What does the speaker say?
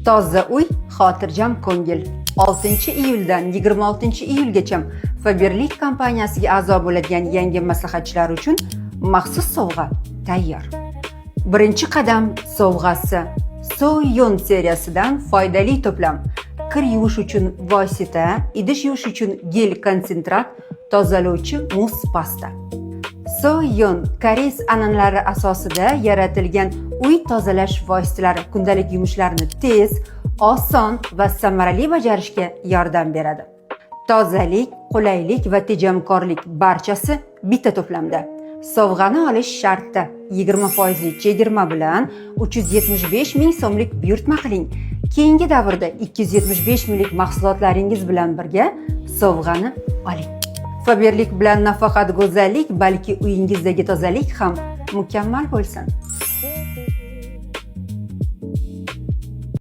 Toza uy, xotirjam ko'ngil. 6-iyuldan 26-iyulgacha Faberlic kompaniyasiga a'zo bo'ladigan yangi maslahatchilar uchun maxsus sovg'a tayyor. Birinchi qadam sovg'asi. So'yon seriyasidan foydali to'plam. Kir yuvish uchun vosita, idish yuvish uchun gel konsentrat, tozalovchi muz pasta. So'yon koreys an'analari asosida yaratilgan uy tozalash vositalari kundalik yumushlarni tez, oson va samarali bajarishga yordam beradi. Tozalik, qulaylik va tejamkorlik barchasi bitta to'plamda. Sovg'ani olish sharti 20% chegirma bilan 375 ming so'mlik buyurtma qiling. Keyingi davrda 275 minglik mahsulotlaringiz bilan birga sovg'ani oling. Faberlic bilan nafaqat go'zallik, balki uyingizdagi tozalik ham mukammal bo'lsin.